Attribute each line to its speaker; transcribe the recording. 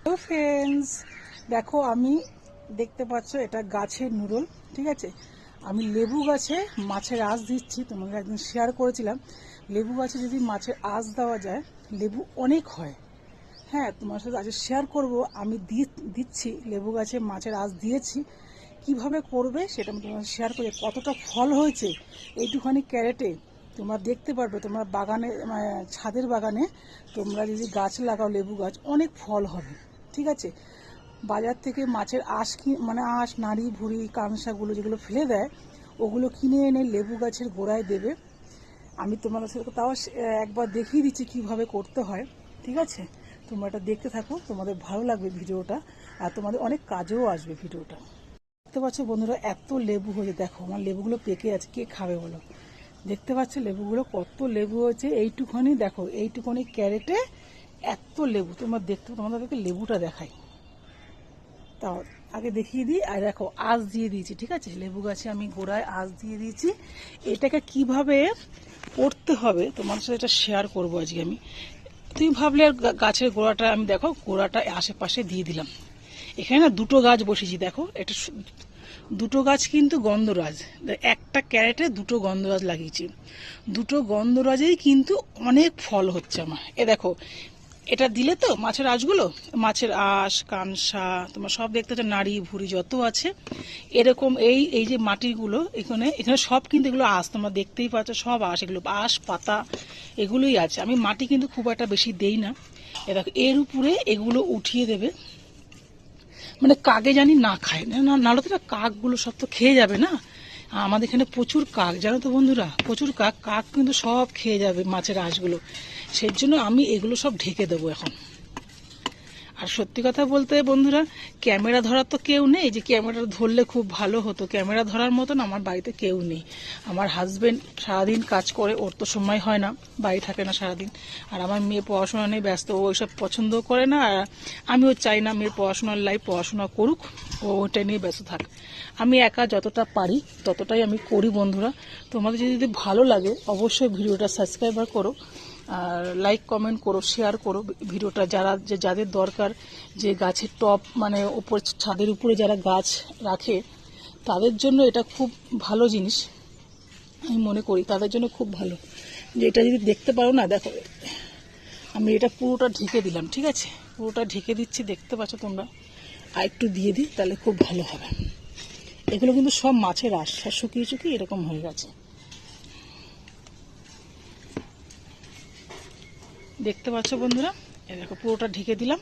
Speaker 1: তো ফ্রেন্ডস, দেখো আমি দেখতে পাচ্ছ এটা গাছের নুডল। ঠিক আছে, আমি লেবু গাছে মাছের আঁশ দিচ্ছি। তোমাকে একদিন শেয়ার করেছিলাম লেবু গাছে যদি মাছের আঁশ দেওয়া যায় লেবু অনেক হয়। হ্যাঁ, তোমার সাথে আজকে শেয়ার করব আমি দিচ্ছি লেবু গাছে মাছের আঁশ দিয়েছি, কিভাবে করবে সেটা আমি তোমার শেয়ার করি। কতটা ফল হয়েছে এইটুখানি ক্যারেটে তোমরা দেখতে পারবে। তোমরা বাগানে ছাদের বাগানে তোমরা যদি গাছ লাগাও লেবু গাছ অনেক ফল হবে। ঠিক আছে, বাজার থেকে মাছের আঁশ আঁশ নাড়ি ভুড়ি কাঁসাগুলো যেগুলো ফেলে দেয় ওগুলো কিনে এনে লেবু গাছের গোড়ায় দেবে। আমি তোমাদের সাথে তাও একবার দেখিয়ে দিচ্ছি কিভাবে করতে হয়। ঠিক আছে, তোমরা এটা দেখতে থাকো, তোমাদের ভালো লাগবে ভিডিওটা, আর তোমাদের অনেক কাজেও আসবে ভিডিওটা। দেখতে পাচ্ছ বন্ধুরা, এত লেবু হয়েছে। দেখো আমার লেবুগুলো পেকে আছে, কে খাবে বলো? দেখতে পাচ্ছ লেবুগুলো কত লেবু হয়েছে। এইটুখানি দেখো, এইটুখানি ক্যারেটে এত লেবু। তোমাদেরকে লেবুটা দেখাই, তাও আগে দেখিয়ে দিই। আর দেখো আঁশ দিয়ে দিয়েছি। ঠিক আছে, লেবু গাছে আমি গোড়ায় আঁশ দিয়ে দিয়েছি। এটাকে কিভাবে করতে হবে তোমার সাথে এটা শেয়ার করবো আজকে আমি। তুমি ভাবলে আর গাছের গোড়াটা আমি দেখো গোড়াটা আশেপাশে দিয়ে দিলাম। এখানে না দুটো গাছ বসেছি, দেখো এটা দুটো গাছ কিন্তু গন্ধরাজ। একটা ক্যারেটে দুটো গন্ধরাজ লাগিয়েছি। দুটো গন্ধরাজেই কিন্তু অনেক ফল হচ্ছে আমার। দেখো এটা দিলে তো মাছের আঁশগুলো, মাছের আঁশ কাঁসা তোমার সব দেখতে পাচ্ছ, নাড়ি ভুড়ি যত আছে এরকম এই এই যে মাটিগুলো এখানে এখানে সব কিন্তু এগুলো আঁশ, তোমরা দেখতেই পাচ্ছ সব আঁশ, এগুলো আঁশ পাতা এগুলোই আছে। আমি মাটি কিন্তু খুব একটা বেশি দেই না। দেখো এর উপরে এগুলো উঠিয়ে দেবে, মানে কাকে জানি না খায় না, নাহলে তো কাকগুলো সব তো খেয়ে যাবে না। আমাদের এখানে প্রচুর কাক, জানো তো বন্ধুরা, প্রচুর কাক। কাক কিন্তু সব খেয়ে যাবে মাছের আঁশগুলো। সেই জন্য আমি এগুলো সব ঢেকে দেবো এখন। আর সত্যি কথা বলতে বন্ধুরা, ক্যামেরা ধরার তো কেউ নেই, যে ক্যামেরা ধরলে খুব ভালো হতো। ক্যামেরা ধরার মতন আমার বাড়িতে কেউ নেই। আমার হাজবেন্ড সারাদিন কাজ করে, ওর তো সময় হয় না, বাড়ি থাকে না সারাদিন। আর আমার মেয়ে পড়াশোনা নিয়ে ব্যস্ত, ও ওইসব পছন্দও করে না। আর আমিও চাই না মেয়ের পড়াশোনার লাইফ, পড়াশোনা করুক, ও ওইটা নিয়ে ব্যস্ত থাক। আমি একা যতটা পারি ততটাই আমি করি বন্ধুরা। তোমাদের যদি ভালো লাগে অবশ্যই ভিডিওটা সাবস্ক্রাইব করো, আর লাইক কমেন্ট করো, শেয়ার করো ভিডিওটা। যাদের দরকার, যে গাছের টপ মানে ওপর ছাদের উপরে যারা গাছ রাখে তাদের জন্য এটা খুব ভালো জিনিস আমি মনে করি, তাদের জন্য খুব ভালো। যে এটা যদি দেখতে পারো না, দেখো আমি এটা পুরোটা ঢেকে দিলাম। ঠিক আছে, পুরোটা ঢেকে দিচ্ছি, দেখতে পাচ্ছ তোমরা। আর একটু দিয়ে দিই তাহলে খুব ভালো হবে। এগুলো কিন্তু সব মাছের আঁশ, শুকিয়ে এরকম হয়ে গেছে। দেখতে পাচ্ছ বন্ধুরা, দেখো পুরোটা ঢেকে দিলাম।